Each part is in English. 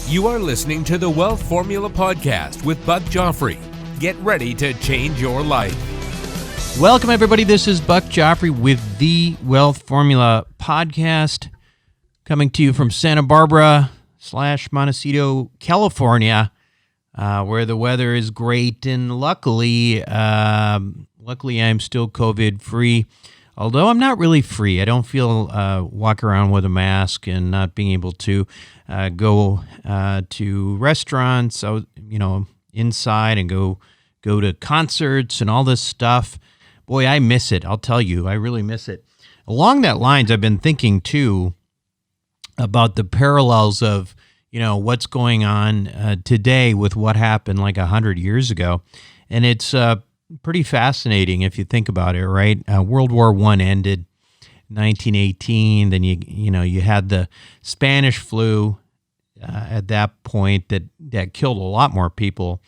You are listening to the Wealth Formula Podcast with Buck Joffrey. Get ready to change your life. Welcome, everybody. This is Buck Joffrey with the Wealth Formula Podcast, coming to you from Santa Barbara / Montecito, California, where the weather is great, and luckily I'm still COVID-free. Although I'm not really free. I don't feel walk around with a mask and not being able to go to restaurants, inside and go to concerts and all this stuff. Boy, I miss it. I'll tell you, I really miss it. Along that lines, I've been thinking too about the parallels of what's going on today with what happened like 100 years ago, and it's pretty fascinating if you think about it, right? World War I ended 1918. Then you had the Spanish flu at that point that killed a lot more people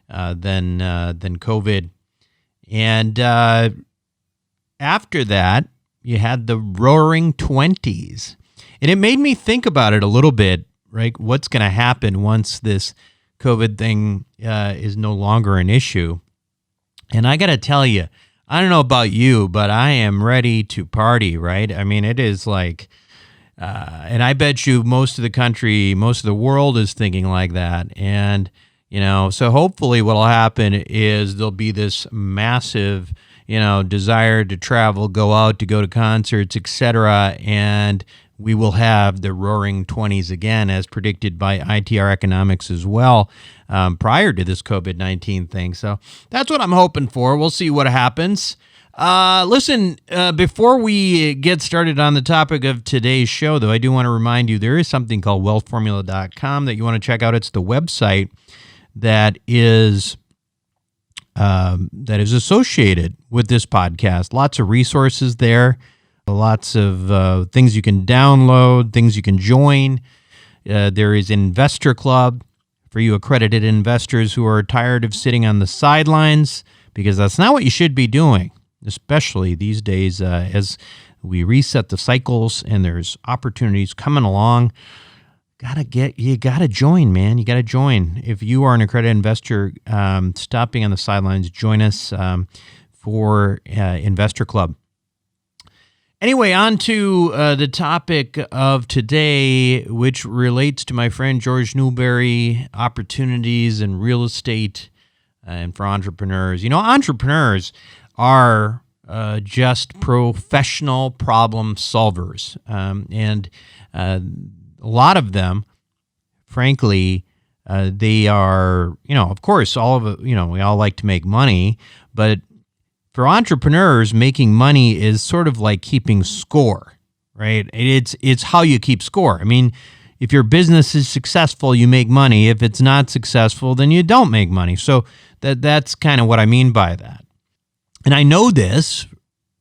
than COVID. And after that, you had the Roaring '20s, and it made me think about it a little bit, right? What's going to happen once this COVID thing is no longer an issue? And I got to tell you, I don't know about you, but I am ready to party, right? I mean, it is like, and I bet you most of the world is thinking like that. And, so hopefully what'll happen is there'll be this massive, desire to travel, go out, to go to concerts, etc. And we will have the Roaring '20s again, as predicted by ITR Economics as well, prior to this COVID-19 thing. So that's what I'm hoping for. We'll see what happens. Listen, before we get started on the topic of today's show, though, I do want to remind you there is something called wealthformula.com that you want to check out. It's the website that is associated with this podcast. Lots of resources there. Lots of things you can download, things you can join. There is an investor club for you accredited investors who are tired of sitting on the sidelines, because that's not what you should be doing, especially these days as we reset the cycles and there's opportunities coming along. You gotta join, man. You gotta join. If you are an accredited investor, stop being on the sidelines. Join us for Investor Club. Anyway, on to the topic of today, which relates to my friend George Newberry, opportunities in real estate and for entrepreneurs. Entrepreneurs are just professional problem solvers. And a lot of them, frankly, they are, of course, all of it, we all like to make money, but for entrepreneurs, making money is sort of like keeping score, right? It's how you keep score. I mean, if your business is successful, you make money. If it's not successful, then you don't make money. So that's kind of what I mean by that. And I know this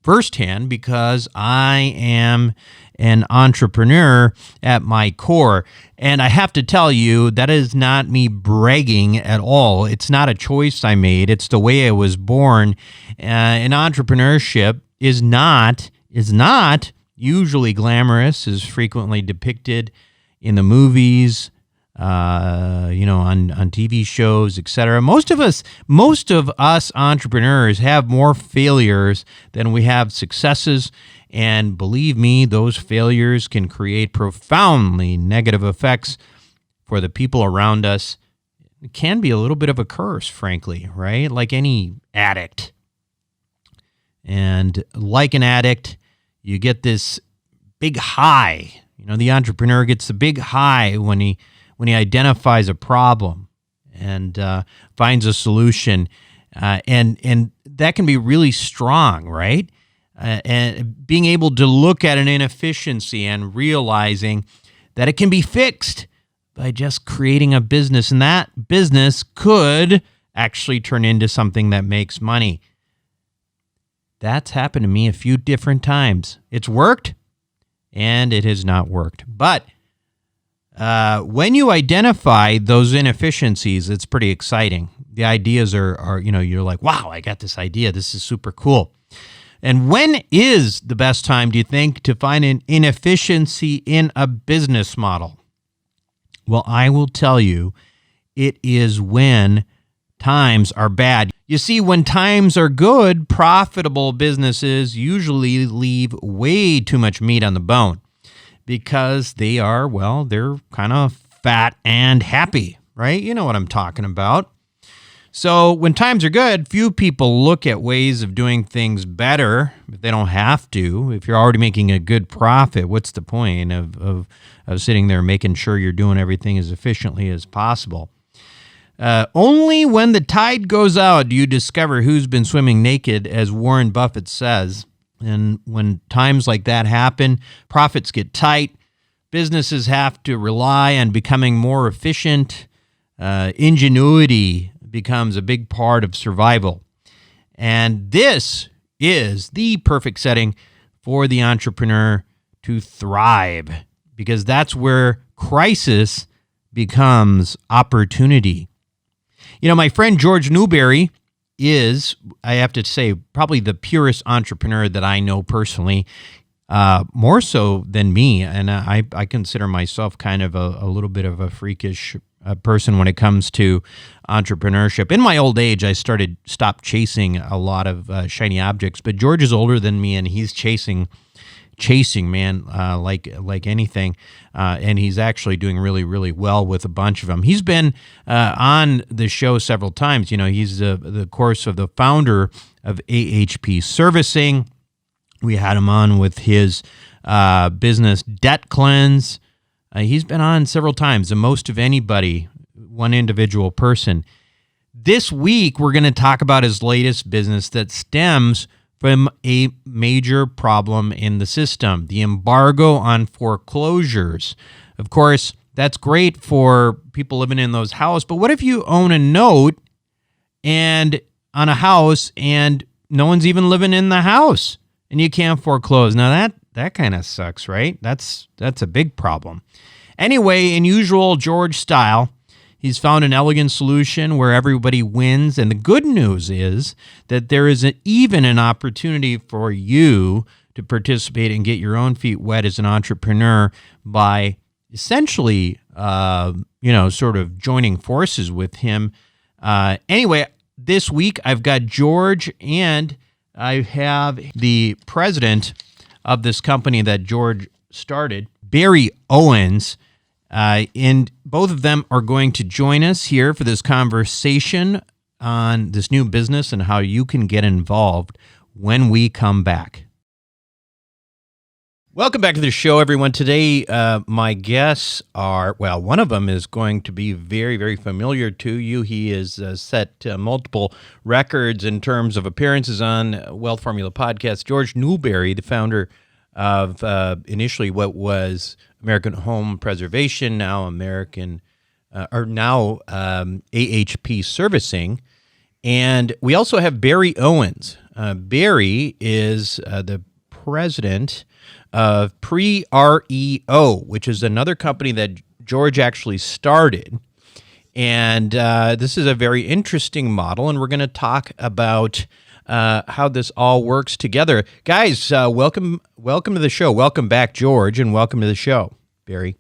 firsthand because I am an entrepreneur at my core. And I have to tell you, that is not me bragging at all. It's not a choice I made. It's the way I was born. And entrepreneurship is not usually glamorous, is frequently depicted in the movies, on TV shows, etc. Most of us entrepreneurs have more failures than we have successes. And believe me, those failures can create profoundly negative effects for the people around us. It can be a little bit of a curse, frankly, right? Like any addict. And like an addict, you get this big high. The entrepreneur gets the big high when he identifies a problem and finds a solution. And that can be really strong, right? And being able to look at an inefficiency and realizing that it can be fixed by just creating a business. And that business could actually turn into something that makes money. That's happened to me a few different times. It's worked and it has not worked. But when you identify those inefficiencies, it's pretty exciting. The ideas are you're like, wow, I got this idea. This is super cool. And when is the best time, do you think, to find an inefficiency in a business model? Well, I will tell you, it is when times are bad. You see, when times are good, profitable businesses usually leave way too much meat on the bone because they're kind of fat and happy, right? You know what I'm talking about. So when times are good, few people look at ways of doing things better if they don't have to. If you're already making a good profit, what's the point of sitting there making sure you're doing everything as efficiently as possible? Only when the tide goes out do you discover who's been swimming naked, as Warren Buffett says. And when times like that happen, profits get tight. Businesses have to rely on becoming more efficient. Ingenuity becomes a big part of survival. And this is the perfect setting for the entrepreneur to thrive, because that's where crisis becomes opportunity. You know, my friend George Newberry is, I have to say, probably the purest entrepreneur that I know personally, more so than me. And I consider myself kind of a little bit of a freakish person when it comes to entrepreneurship. In my old age, I stopped chasing a lot of shiny objects, but George is older than me and he's chasing, man, like anything. And he's actually doing really, really well with a bunch of them. He's been on the show several times. You know, he's the founder of AHP Servicing. We had him on with his business Debt Cleanse. He's been on several times, the most of anybody, one individual person. This week, we're going to talk about his latest business that stems from a major problem in the system, the embargo on foreclosures. Of course, that's great for people living in those houses, but what if you own a note and on a house and no one's even living in the house and you can't foreclose? Now that kind of sucks, right? That's a big problem. Anyway, in usual George style, he's found an elegant solution where everybody wins. And the good news is that there is even an opportunity for you to participate and get your own feet wet as an entrepreneur by essentially, sort of joining forces with him. Anyway, this week I've got George and I have the president of this company that George started, Barry Owens, and both of them are going to join us here for this conversation on this new business and how you can get involved when we come back. Welcome back to the show, everyone. Today, my guests are, one of them is going to be very, very familiar to you. He has set multiple records in terms of appearances on Wealth Formula Podcast. George Newberry, the founder of initially what was American Home Preservation, now AHP Servicing. And we also have Barry Owens. Barry is the president of Pre-REO, which is another company that George actually started. And this is a very interesting model, and we're going to talk about how this all works together. Guys, welcome to the show. Welcome back, George, and welcome to the show, Barry.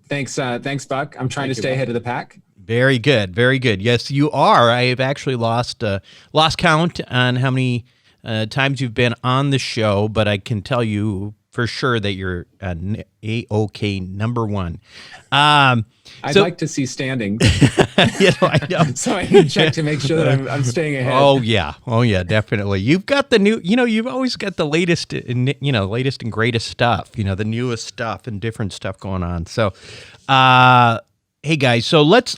Thanks, Buck. I'm trying to stay ahead of the pack. Very good, very good. Yes, you are. I have actually lost count on how many times you've been on the show, but I can tell you for sure that you're A-OK number one. I'd like to see standings. I know. So I can check to make sure that I'm staying ahead. Oh yeah, definitely. You've got the new, you've always got the latest and greatest stuff, the newest stuff and different stuff going on. So, hey guys, so let's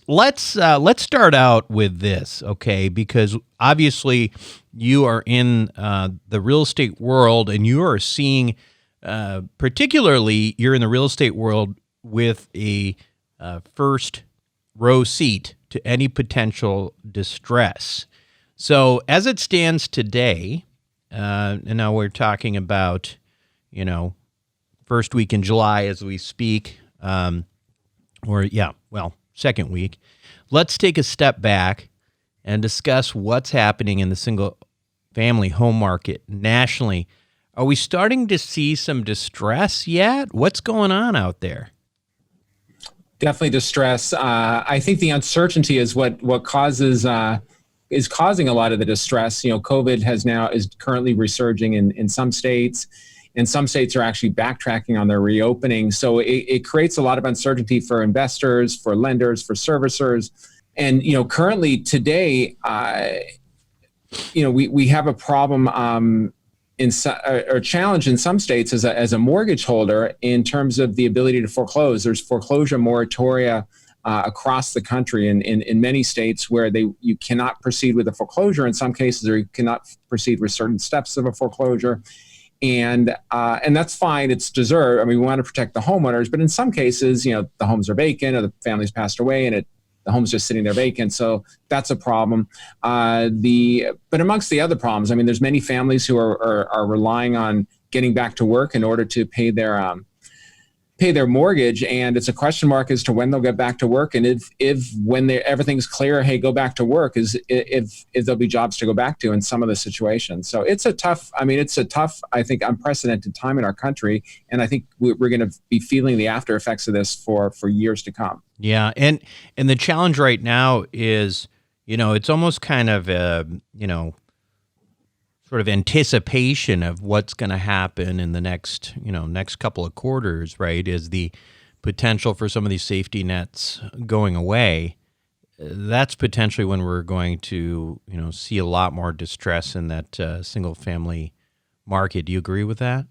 start out with this, okay? Because obviously you are in the real estate world, and you are seeing, particularly, you're in the real estate world with a first row seat to any potential distress. So as it stands today, and now we're talking about, first week in July as we speak, second week. Let's take a step back and discuss what's happening in the single-family home market nationally. Are we starting to see some distress yet? What's going on out there? Definitely distress. I think the uncertainty is what causes is causing a lot of the distress. COVID is currently resurging in some states, and some states are actually backtracking on their reopening. So it creates a lot of uncertainty for investors, for lenders, for servicers, and currently today, we have a problem. Or challenge in some states as a mortgage holder in terms of the ability to foreclose. There's foreclosure moratoria across the country in many states where you cannot proceed with a foreclosure in some cases, or you cannot proceed with certain steps of a foreclosure. And that's fine. It's deserved. I mean, we want to protect the homeowners, but in some cases, the homes are vacant or the family's passed away and the home's just sitting there vacant. So that's a problem. But amongst the other problems, I mean, there's many families who are relying on getting back to work in order to pay their mortgage, and it's a question mark as to when they'll get back to work, and if when everything's clear, hey, go back to work, is if there'll be jobs to go back to in some of the situations. So it's a tough, I think, unprecedented time in our country, and I think we're going to be feeling the after effects of this for years to come. Yeah, and the challenge right now is, it's almost kind of sort of anticipation of what's going to happen in the next couple of quarters, right? Is the potential for some of these safety nets going away. That's potentially when we're going to, see a lot more distress in that single family market. Do you agree with that?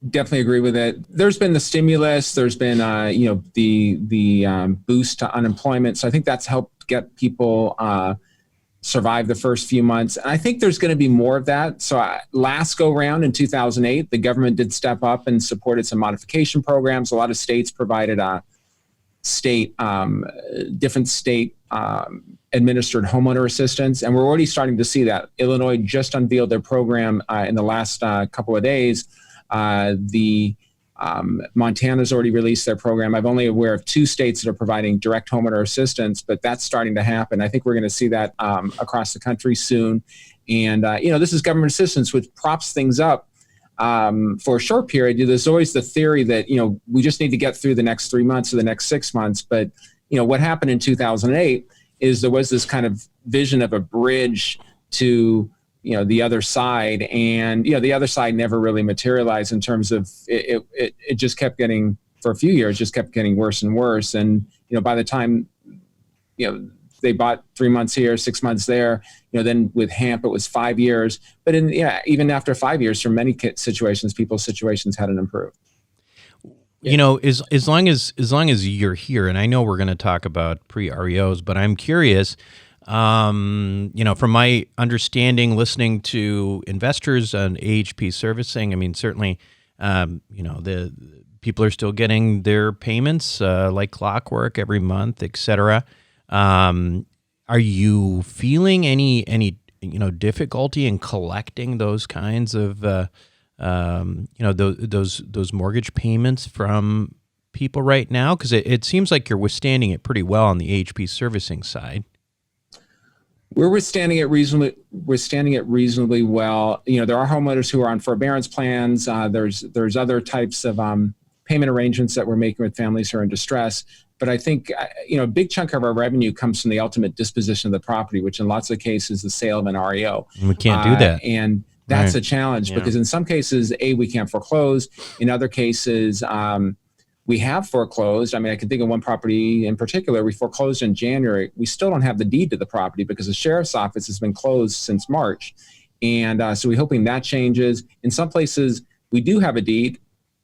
Definitely agree with it. There's been the stimulus. There's been, the boost to unemployment. So I think that's helped get people survive the first few months. And I think there's going to be more of that. So last go round in 2008, the government did step up and supported some modification programs. A lot of states provided different state administered homeowner assistance. And we're already starting to see that. Illinois just unveiled their program in the last couple of days. Montana's already released their program. I'm only aware of 2 states that are providing direct homeowner assistance, but that's starting to happen. I think we're going to see that across the country soon. And, this is government assistance, which props things up for a short period. There's always the theory that, we just need to get through the next 3 months or the next 6 months. But, what happened in 2008 is there was this kind of vision of a bridge to the other side, and the other side never really materialized in terms of it just kept getting, for a few years, just kept getting worse and worse. And by the time they bought 3 months here, 6 months there, then with HAMP it was 5 years. But even after 5 years, for many situations, people's situations hadn't improved. As long as you're here, and I know we're going to talk about pre-REOs, but I'm curious. From my understanding, listening to investors on AHP servicing, I mean, certainly, the people are still getting their payments like clockwork every month, et cetera. Are you feeling any difficulty in collecting those kinds of those mortgage payments from people right now? Because it seems like you're withstanding it pretty well on the AHP servicing side. We're withstanding it reasonably well. There are homeowners who are on forbearance plans. There's other types of payment arrangements that we're making with families who are in distress. But I think a big chunk of our revenue comes from the ultimate disposition of the property, which in lots of cases is the sale of an REO. We can't do that, and that's a challenge because in some cases, we can't foreclose. In other cases, we have foreclosed. I mean, I can think of one property in particular. We foreclosed in January. We still don't have the deed to the property because the sheriff's office has been closed since March. And so we're hoping that changes. In some places, we do have a deed,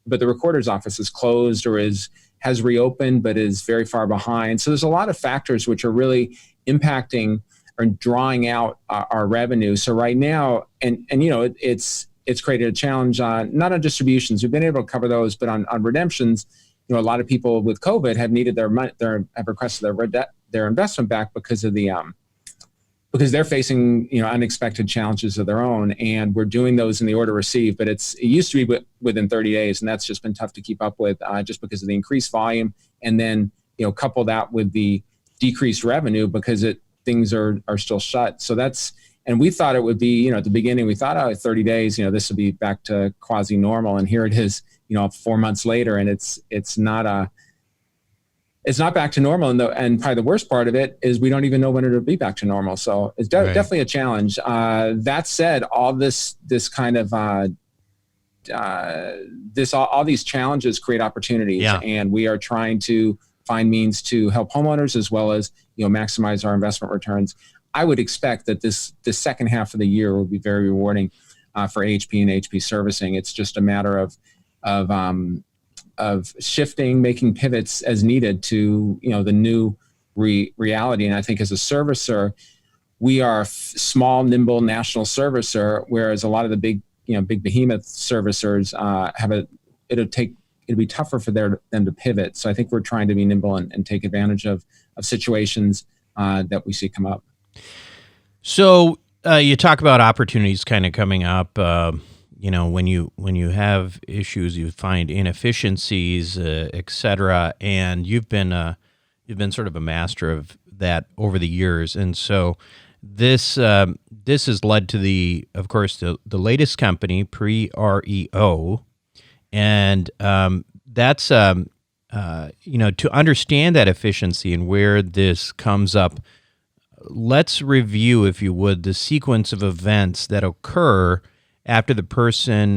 but the recorder's office is closed or has reopened, but is very far behind. So there's a lot of factors which are really impacting or drawing out our revenue. So right now, it's created a challenge not on distributions. We've been able to cover those, but on redemptions, a lot of people with COVID have needed have requested their investment back because of because they're facing unexpected challenges of their own, and we're doing those in the order received. But it used to be within 30 days, and that's just been tough to keep up with just because of the increased volume, and then couple that with the decreased revenue because things are still shut. So and we thought it would be, at the beginning, we thought, 30 days, this would be back to quasi normal. And here it is, 4 months later, and it's not it's not back to normal. And probably the worst part of it is we don't even know when it'll be back to normal. So it's definitely a challenge. That said, all this kind of, all these challenges create opportunities, and we are trying to find means to help homeowners as well as, maximize our investment returns. I would expect that this second half of the year will be very rewarding for AHP and AHP servicing. It's just a matter of shifting, making pivots as needed to, the new reality. And I think as a servicer, we are a small, nimble national servicer, whereas a lot of the big behemoth servicers it'll be tougher for them to pivot. So I think we're trying to be nimble and take advantage of situations that we see come up. So you talk about opportunities kind of coming up. When you have issues, you find inefficiencies, et cetera, and you've been sort of a master of that over the years. And so this has led to of course the latest company, Pre-REO, and that's to understand that efficiency and where this comes up. Let's review, if you would, the sequence of events that occur after the person,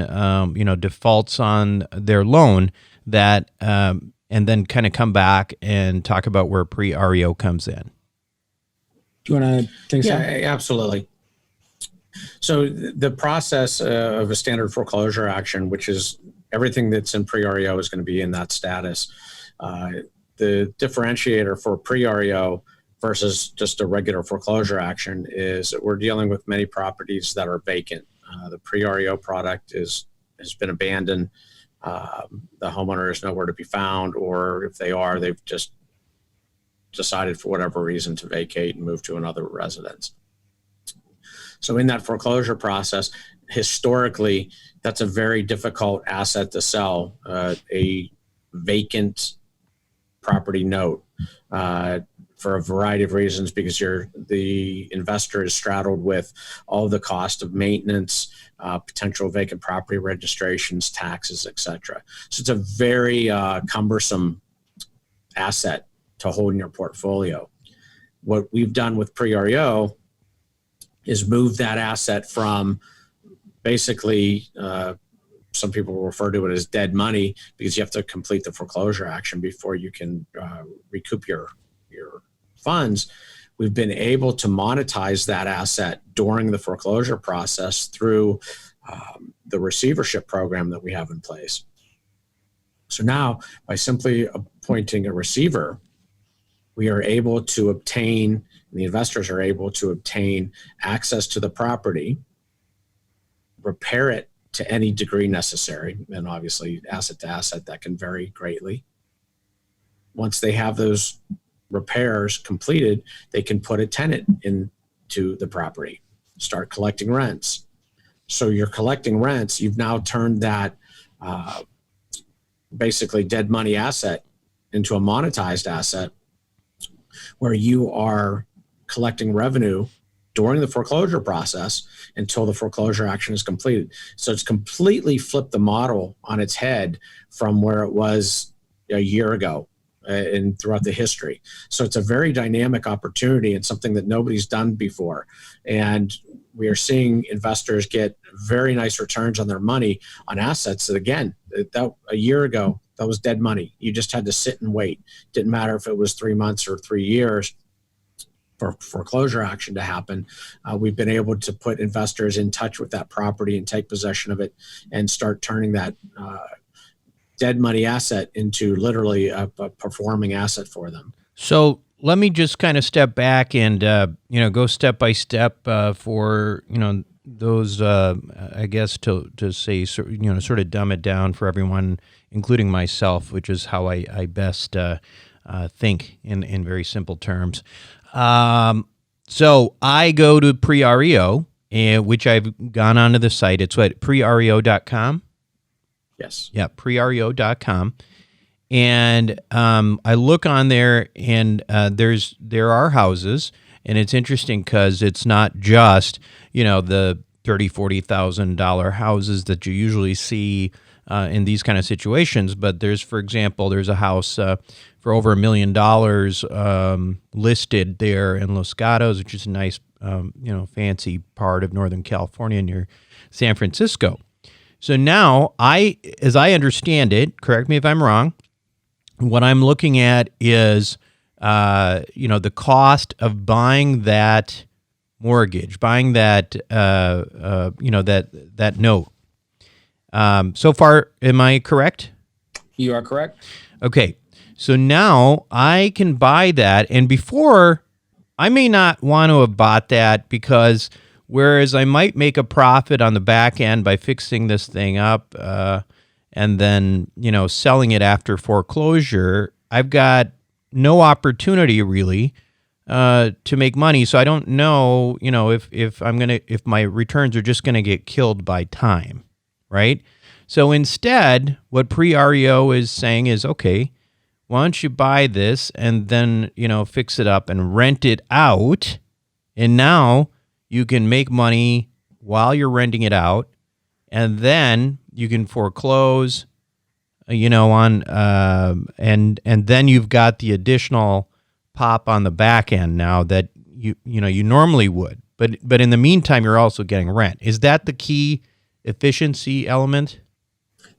defaults on their loan, and then kind of come back and talk about where Pre-REO comes in. Do you want to take some? Yeah, absolutely. So the process of a standard foreclosure action, which is everything that's in Pre-REO, is going to be in that status. The differentiator for Pre-REO versus just a regular foreclosure action is that we're dealing with many properties that are vacant. The Pre-REO product has been abandoned. The homeowner is nowhere to be found, or if they are, they've just decided for whatever reason to vacate and move to another residence. So in that foreclosure process, historically, that's a very difficult asset to sell, a vacant property note, for a variety of reasons, because the investor is straddled with all the cost of maintenance, potential vacant property registrations, taxes, etc. So it's a very cumbersome asset to hold in your portfolio. What we've done with Pre-REO is move that asset from basically, some people refer to it as dead money, because you have to complete the foreclosure action before you can recoup your funds. We've been able to monetize that asset during the foreclosure process through the receivership program that we have in place. So now, by simply appointing a receiver, we are able to obtain, the investors are able to obtain access to the property, repair it to any degree necessary, and obviously asset to asset that can vary greatly. Once they have those repairs completed, they can put a tenant into the property, start collecting rents. So you're collecting rents. You've now turned that basically dead money asset into a monetized asset, where you are collecting revenue during the foreclosure process until the foreclosure action is completed. So it's completely flipped the model on its head from where it was a year ago and throughout the history. So it's a very dynamic opportunity and something that nobody's done before. And we are seeing investors get very nice returns on their money on assets that, again, that a year ago, that was dead money. You just had to sit and wait. Didn't matter if it was 3 months or 3 years for foreclosure action to happen. We've been able to put investors in touch with that property and take possession of it and start turning that dead money asset into literally a performing asset for them. So let me just kind of step back and go step by step for those I guess to say sort of dumb it down for everyone, including myself, which is how I best think in very simple terms. So I go to Pre-REO, which I've gone onto the site. It's what, prereo.com? Yes. Yeah, prereo.com. And I look on there, and there are houses, and it's interesting because it's not just the $30,000-$40,000 houses that you usually see in these kind of situations, but there's, for example, there's a house for over $1 million listed there in Los Gatos, which is a nice, fancy part of Northern California near San Francisco. So now as I understand it, correct me if I'm wrong, what I'm looking at is, the cost of buying that mortgage, buying that, that note. So far, am I correct? You are correct. Okay. So now I can buy that. And before, I may not want to have bought that because whereas I might make a profit on the back end by fixing this thing up and then, selling it after foreclosure, I've got no opportunity really to make money. So I don't know, if my returns are just going to get killed by time, right? So instead, what pre-REO is saying is, okay, why don't you buy this and then, fix it up and rent it out. And now you can make money while you're renting it out. And then you can foreclose, on, and then you've got the additional pop on the back end now that you normally would. But in the meantime, you're also getting rent. Is that the key efficiency element?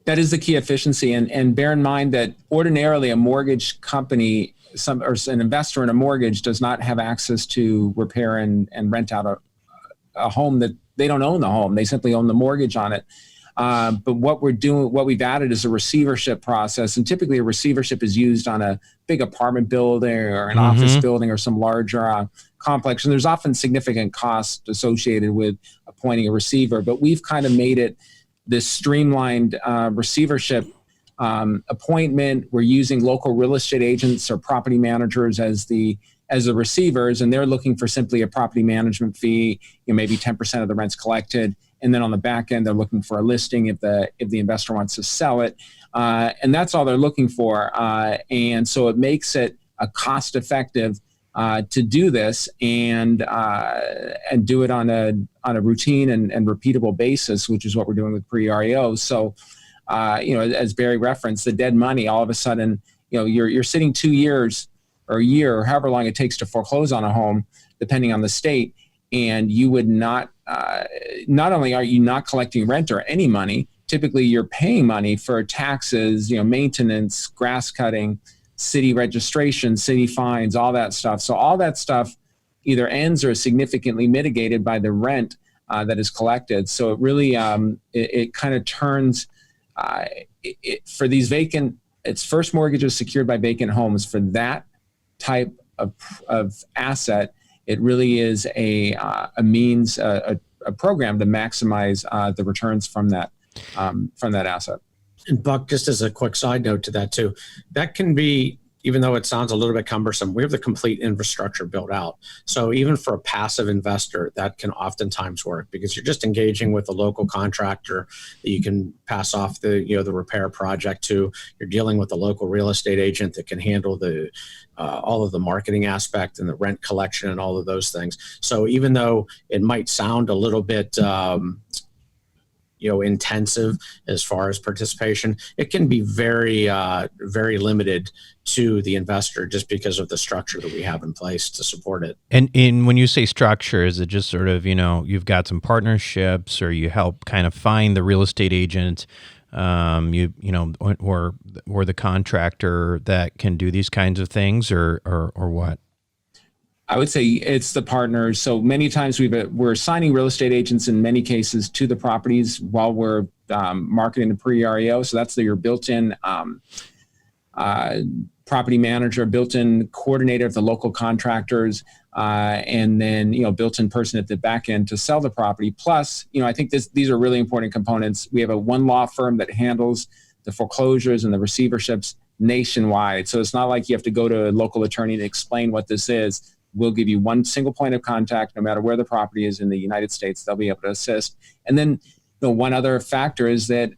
That is the key efficiency, and bear in mind that ordinarily a mortgage company, or an investor in a mortgage, does not have access to repair and rent out a home that they don't own the home; they simply own the mortgage on it. But what we've added is a receivership process, and typically a receivership is used on a big apartment building or an office building or some larger complex, and there's often significant cost associated with appointing a receiver. But we've kind of made it this streamlined receivership appointment. We're using local real estate agents or property managers as the receivers, and they're looking for simply a property management fee, maybe 10% of the rent's collected, and then on the back end they're looking for a listing if the investor wants to sell it, and that's all they're looking for. And so it makes it a cost effective to do this and do it on a routine and repeatable basis, which is what we're doing with pre-REO. So, as Barry referenced, the dead money, all of a sudden, you're sitting 2 years or a year or however long it takes to foreclose on a home, depending on the state, and you would not only are you not collecting rent or any money, typically you're paying money for taxes, maintenance, grass cutting, city registration, city fines, all that stuff. So all that stuff either ends or is significantly mitigated by the rent that is collected. So it really, it kind of turns, for these it's first mortgages secured by vacant homes. For that type of asset, it really is a means, a program to maximize the returns from that asset. And Buck, just as a quick side note to that too, that can be, even though it sounds a little bit cumbersome, we have the complete infrastructure built out. So even for a passive investor, that can oftentimes work because you're just engaging with a local contractor that you can pass off the repair project to. You're dealing with a local real estate agent that can handle the all of the marketing aspect and the rent collection and all of those things. So even though it might sound a little bit intensive as far as participation, it can be very, very limited to the investor just because of the structure that we have in place to support it. And when you say structure, is it just sort of, you've got some partnerships or you help kind of find the real estate agent, or the contractor that can do these kinds of things or what? I would say it's the partners. So many times we're assigning real estate agents in many cases to the properties while we're marketing the pre-REO. So that's your built-in property manager, built-in coordinator of the local contractors, and then built-in person at the back end to sell the property. Plus, I think these are really important components. We have one law firm that handles the foreclosures and the receiverships nationwide. So it's not like you have to go to a local attorney to explain what this is. We'll give you one single point of contact, no matter where the property is in the United States. They'll be able to assist. And then one other factor is that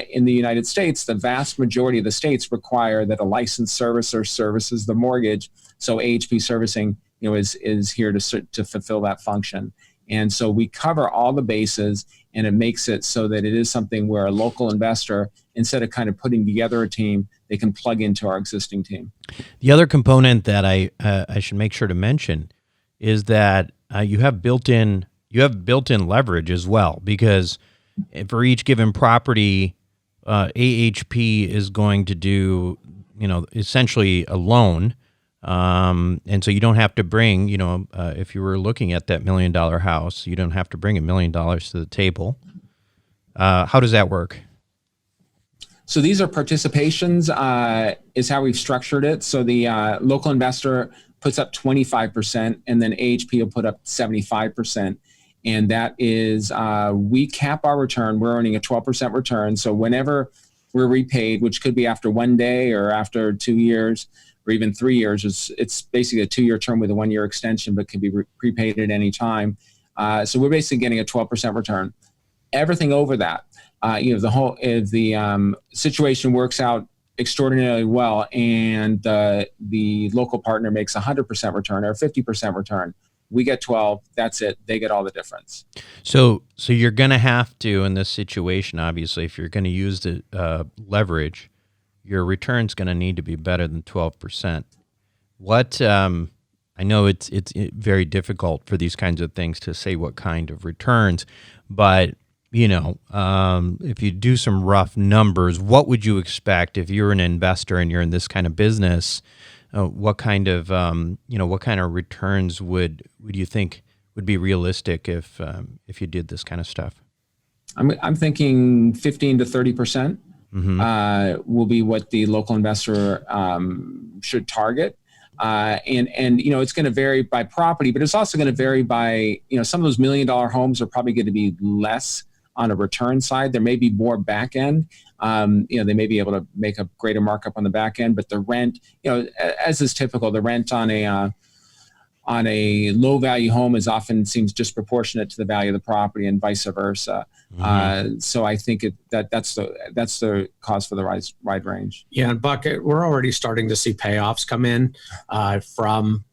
in the United States, the vast majority of the states require that a licensed servicer services the mortgage. So AHP servicing, is here to fulfill that function. And so we cover all the bases, and it makes it so that it is something where a local investor, instead of kind of putting together a team, they can plug into our existing team. The other component that I should make sure to mention is that you have built-in leverage as well, because for each given property, AHP is going to do, essentially a loan. And so you don't have to bring, if you were looking at that $1 million house, you don't have to bring $1 million to the table. How does that work? So these are participations, is how we've structured it. So the local investor puts up 25%, and then AHP will put up 75%. And that is, we cap our return. We're earning a 12% return. So whenever we're repaid, which could be after 1 day or after 2 years or even 3 years, it's basically a 2-year term with a 1-year extension, but can be prepaid at any time. So we're basically getting a 12% return. Everything over that, if the situation works out extraordinarily well and the local partner makes 100% return or 50% return, we get 12. That's it. They get all the difference. So you're going to have to, in this situation, obviously, if you're going to use the leverage, your return's going to need to be better than 12%. What I know it's very difficult for these kinds of things to say what kind of returns, but if you do some rough numbers, what would you expect if you're an investor and you're in this kind of business? What kind of returns would you think would be realistic if you did this kind of stuff? I'm thinking 15 to 30% will be what the local investor should target. And it's going to vary by property, but it's also going to vary by, some of those $1 million homes are probably going to be less on a return side. There may be more back end. They may be able to make a greater markup on the back end, but the rent, as is typical, the rent on a low value home often seems disproportionate to the value of the property, and vice versa. So I think that's the cause for the wide range. Yeah, and Buck, we're already starting to see payoffs come in from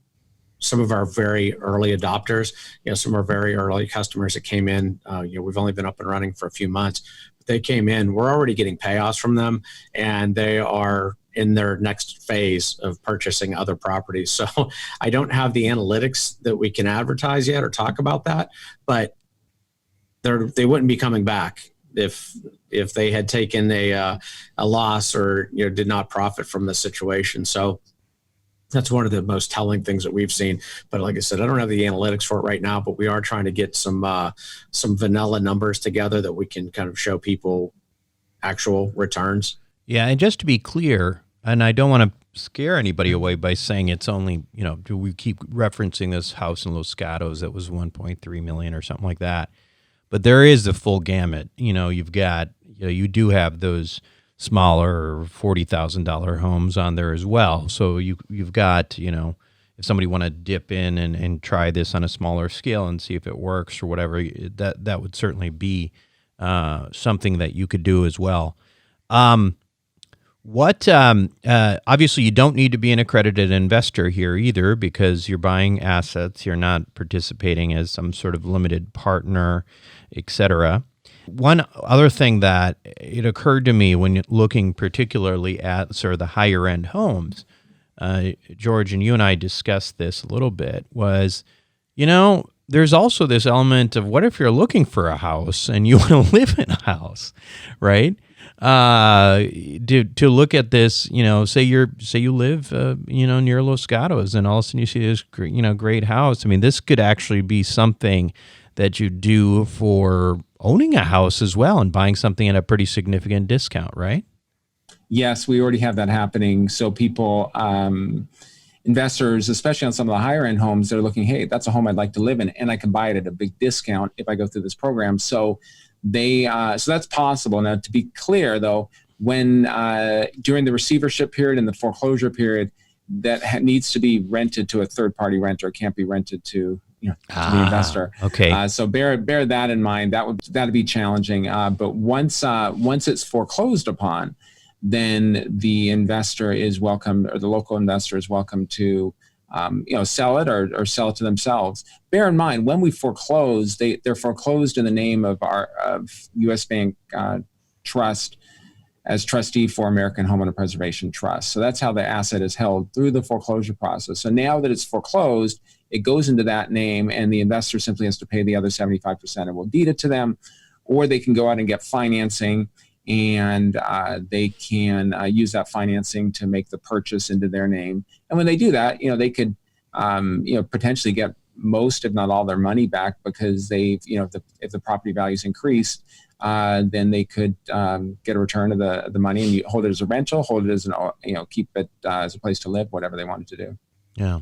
some of our very early adopters, some of our very early customers that came in. We've only been up and running for a few months, but they came in. We're already getting payoffs from them, and they are in their next phase of purchasing other properties. So I don't have the analytics that we can advertise yet or talk about that, but they wouldn't be coming back if they had taken a loss or did not profit from the situation. So that's one of the most telling things that we've seen. But like I said, I don't have the analytics for it right now, but we are trying to get some vanilla numbers together that we can kind of show people actual returns. Yeah, and just to be clear, and I don't want to scare anybody away by saying it's only, do we keep referencing this house in Los Gatos that was 1.3 million or something like that. But there is the full gamut. You've got, you do have those smaller $40,000 homes on there as well. So you've got, if somebody want to dip in and try this on a smaller scale and see if it works or whatever, that would certainly be something that you could do as well. Obviously you don't need to be an accredited investor here either, because you're buying assets. You're not participating as some sort of limited partner, etc. One other thing that it occurred to me when looking particularly at sort of the higher end homes, George, and you and I discussed this a little bit, was, there's also this element of what if you're looking for a house and you want to live in a house, right? To look at this, say you live, near Los Gatos, and all of a sudden you see this, great house. I mean, this could actually be something that you do for owning a house as well and buying something at a pretty significant discount, right? Yes, we already have that happening. So people, investors, especially on some of the higher end homes, they're looking, hey, that's a home I'd like to live in, and I can buy it at a big discount if I go through this program. So so that's possible. Now, to be clear though, when during the receivership period and the foreclosure period, that needs to be rented to a third party renter. It can't be rented to to the investor. Okay. So bear that in mind. That'd be challenging. But once it's foreclosed upon, then the investor is welcome, or the local investor is welcome to sell it or sell it to themselves. Bear in mind, when we foreclose, they're foreclosed in the name of U.S. Bank Trust as trustee for American Homeowner Preservation Trust. So that's how the asset is held through the foreclosure process. So now that it's foreclosed, it goes into that name, and the investor simply has to pay the other 75%, and we'll deed it to them, or they can go out and get financing, and they can use that financing to make the purchase into their name. And when they do that, they could, potentially get most, if not all, their money back, because if the property values increased, then they could get a return of the money, and you hold it as a rental, hold it as keep it as a place to live, whatever they wanted to do. Yeah.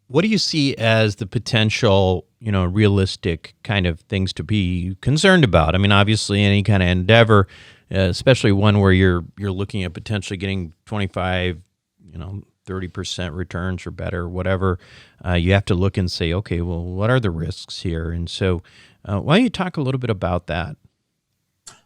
What do you see as the potential, realistic kind of things to be concerned about? I mean, obviously, any kind of endeavor, especially one where you're looking at potentially getting 25, 30% returns or better, whatever, you have to look and say, okay, well, what are the risks here? And so why don't you talk a little bit about that?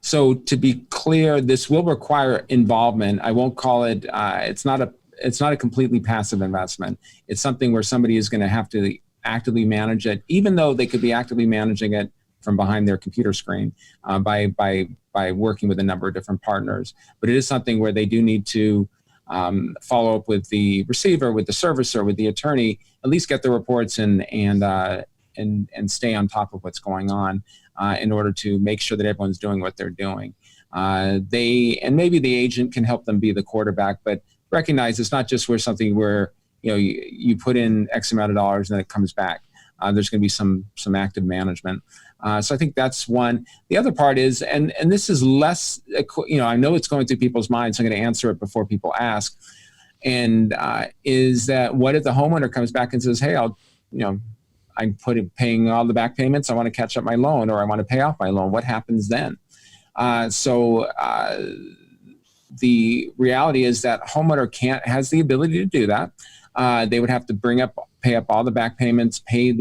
So to be clear, this will require involvement. I won't call it, it's not a completely passive investment. It's something where somebody is going to have to actively manage it, even though they could be actively managing it from behind their computer screen by working with a number of different partners. But it is something where they do need to follow up with the receiver, with the servicer, with the attorney, at least get the reports and stay on top of what's going on in order to make sure that everyone's doing what they're doing. And maybe the agent can help them be the quarterback, but recognize it's not just something where you put in X amount of dollars and then it comes back. There's going to be some active management. So I think that's one. The other part is, and this is less, I know it's going through people's minds, so I'm going to answer it before people ask. And is that what if the homeowner comes back and says, hey, I'm paying all the back payments, I want to catch up my loan, or I want to pay off my loan. What happens then? The reality is that homeowner has the ability to do that. They would have to pay up all the back payments, pay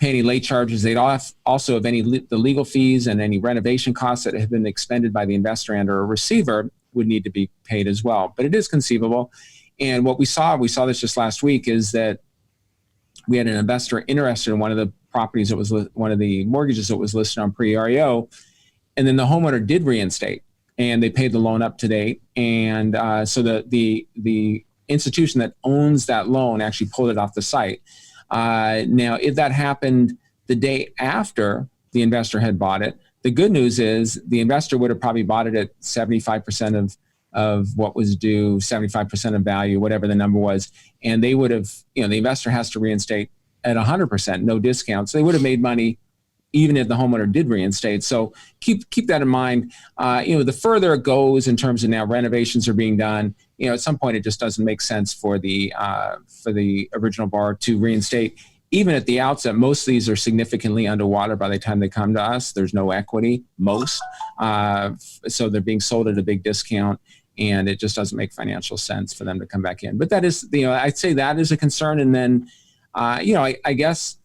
any late charges. They'd also have the legal fees and any renovation costs that have been expended by the investor and or a receiver would need to be paid as well. But it is conceivable. And what we saw this just last week, is that we had an investor interested in one of the properties that was one of the mortgages that was listed on pre-REO, and then the homeowner did reinstate, and they paid the loan up to date. And so the institution that owns that loan actually pulled it off the site. Now, if that happened the day after the investor had bought it, the good news is the investor would have probably bought it at 75% of what was due, 75% of value, whatever the number was. And they would have, the investor has to reinstate at 100%, no discounts. So they would have made money even if the homeowner did reinstate. So keep that in mind. The further it goes in terms of now renovations are being done, at some point it just doesn't make sense for the original borrower to reinstate. Even at the outset, most of these are significantly underwater by the time they come to us. There's no equity, most. So they're being sold at a big discount, and it just doesn't make financial sense for them to come back in. But that is, I'd say that is a concern. And then, I guess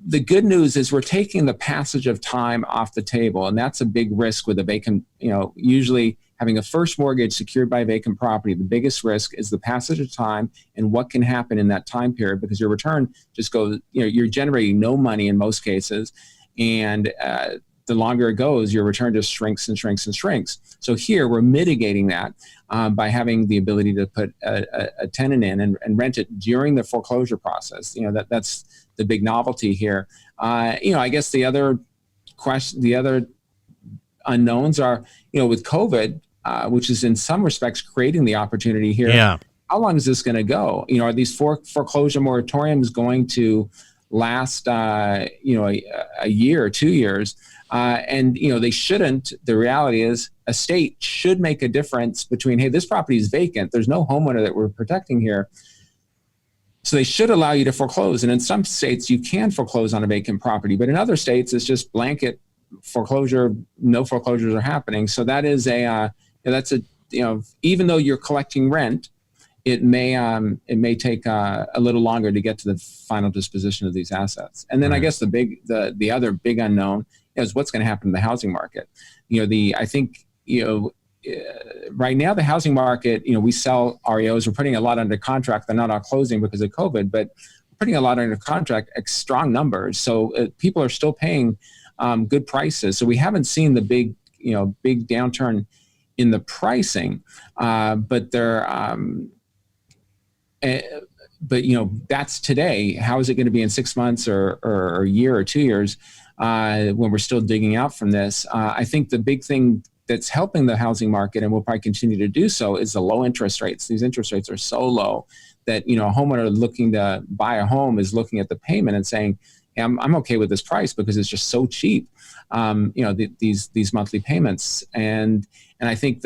the good news is we're taking the passage of time off the table, and that's a big risk with a vacant, usually having a first mortgage secured by vacant property. The biggest risk is the passage of time and what can happen in that time period, because your return just goes, you're generating no money in most cases. And the longer it goes, your return just shrinks and shrinks and shrinks. So here we're mitigating that by having the ability to put a tenant in and rent it during the foreclosure process. That's the big novelty here. I guess the other unknowns are, with COVID, which is in some respects creating the opportunity here. Yeah. How long is this going to go? Are these foreclosure moratoriums going to last, a year or 2 years? And they shouldn't. The reality is a state should make a difference between, hey, this property is vacant, there's no homeowner that we're protecting here, so they should allow you to foreclose. And in some states you can foreclose on a vacant property, but in other states it's just blanket foreclosure, no foreclosures are happening. So that is even though you're collecting rent, it may take a little longer to get to the final disposition of these assets. And then I guess the other big unknown is what's going to happen to the housing market. I think, right now the housing market, we sell REOs. We're putting a lot under contract. They're not all closing because of COVID, but we're putting a lot under contract, strong numbers. So people are still paying good prices. So we haven't seen the big downturn in the pricing, but that's today. How is it going to be in 6 months or a year or 2 years when we're still digging out from this? I think the big thing that's helping the housing market, and will probably continue to do so, is the low interest rates. These interest rates are so low that a homeowner looking to buy a home is looking at the payment and saying, hey, I'm okay with this price because it's just so cheap. These monthly payments, and I think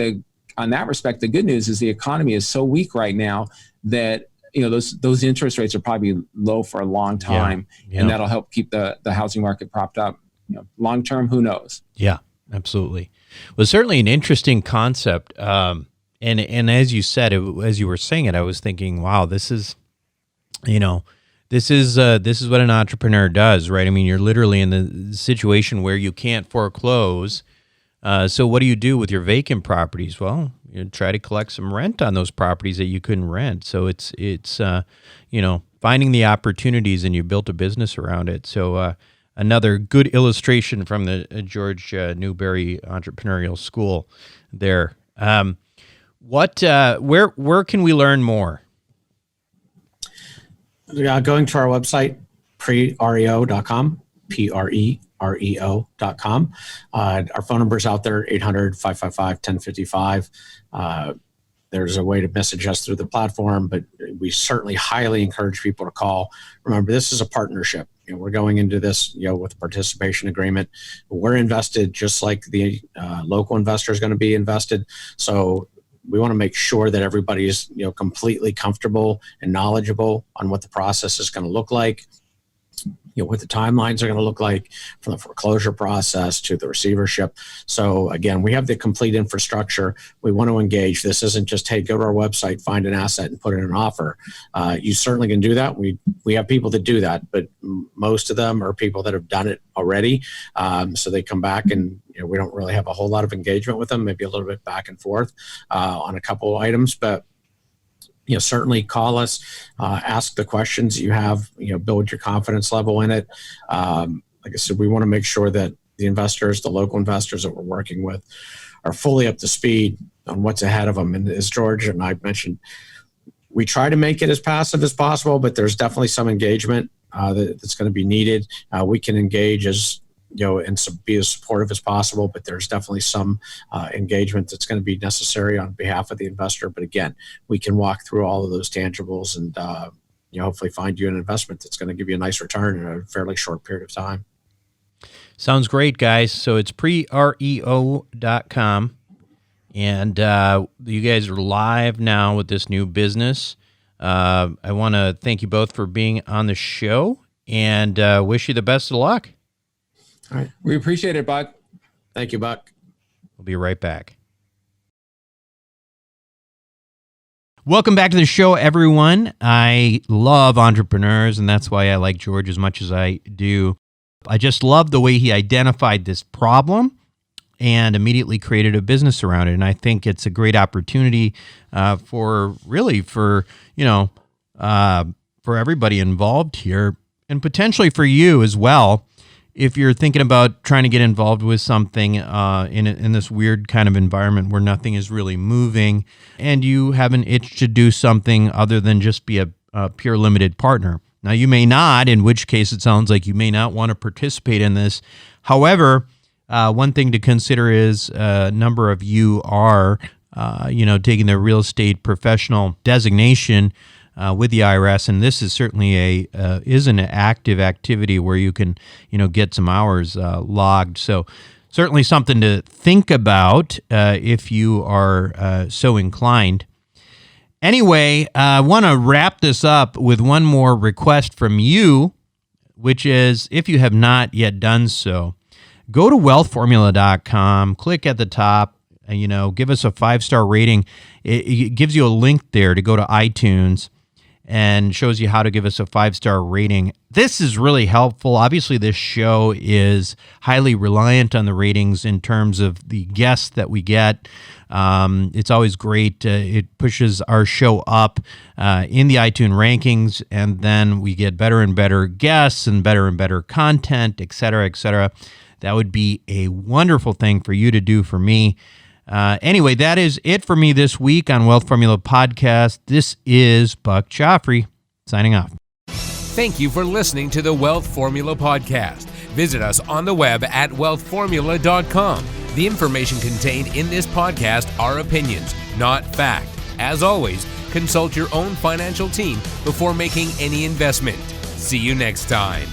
on that respect, the good news is the economy is so weak right now that those interest rates are probably low for a long time, and that'll help keep the housing market propped up. Long term, who knows? Yeah, absolutely. Well, certainly an interesting concept. And as you said, as you were saying it, I was thinking, wow, this is what an entrepreneur does, right? I mean, you're literally in the situation where you can't foreclose. So what do you do with your vacant properties? Well, you try to collect some rent on those properties that you couldn't rent. So it's finding the opportunities, and you built a business around it. So another good illustration from the George Newberry Entrepreneurial School there. Where can we learn more? Going to our website, prereo.com, PREREO.com. Our phone number is out there, 800-555-1055. There's a way to message us through the platform, but we certainly highly encourage people to call. Remember, this is a partnership. We're going into this, with a participation agreement. We're invested just like the local investor is going to be invested. So we want to make sure that everybody is, completely comfortable and knowledgeable on what the process is going to look like, what the timelines are going to look like from the foreclosure process to the receivership. So again, we have the complete infrastructure. We want to engage. This isn't just, hey, go to our website, find an asset, and put in an offer. You certainly can do that. We have people that do that, but most of them are people that have done it already. So they come back, and we don't really have a whole lot of engagement with them, maybe a little bit back and forth on a couple of items, but certainly call us, ask the questions you have, build your confidence level in it. Like I said, we want to make sure that the investors, the local investors that we're working with, are fully up to speed on what's ahead of them. And as George and I mentioned, we try to make it as passive as possible, but there's definitely some engagement that's going to be needed. We can engage as and be as supportive as possible, but there's definitely some engagement that's going to be necessary on behalf of the investor. But again, we can walk through all of those tangibles and hopefully find you an investment that's going to give you a nice return in a fairly short period of time. Sounds great, guys. So it's prereo.com, and you guys are live now with this new business. I want to thank you both for being on the show, and wish you the best of luck. All right. We appreciate it, Buck. Thank you, Buck. We'll be right back. Welcome back to the show, everyone. I love entrepreneurs, and that's why I like George as much as I do. I just love the way he identified this problem and immediately created a business around it. And I think it's a great opportunity for everybody involved here, and potentially for you as well. If you're thinking about trying to get involved with something in this weird kind of environment where nothing is really moving, and you have an itch to do something other than just be a pure limited partner. Now, you may not, in which case it sounds like you may not want to participate in this. However, one thing to consider is a number of you are, taking the real estate professional designation with the IRS, and this is certainly an active activity where you can, get some hours logged. So certainly something to think about if you are so inclined. Anyway, I want to wrap this up with one more request from you, which is, if you have not yet done so, go to wealthformula.com, click at the top, and, give us a 5-star rating. It gives you a link there to go to iTunes and shows you how to give us a 5-star rating. This is really helpful. Obviously, this show is highly reliant on the ratings in terms of the guests that we get. It's always great. It pushes our show up in the iTunes rankings, and then we get better and better guests and better content, et cetera, et cetera. That would be a wonderful thing for you to do for me. Anyway, that is it for me this week on Wealth Formula Podcast. This is Buck Joffrey signing off. Thank you for listening to the Wealth Formula Podcast. Visit us on the web at wealthformula.com. The information contained in this podcast are opinions, not fact. As always, consult your own financial team before making any investment. See you next time.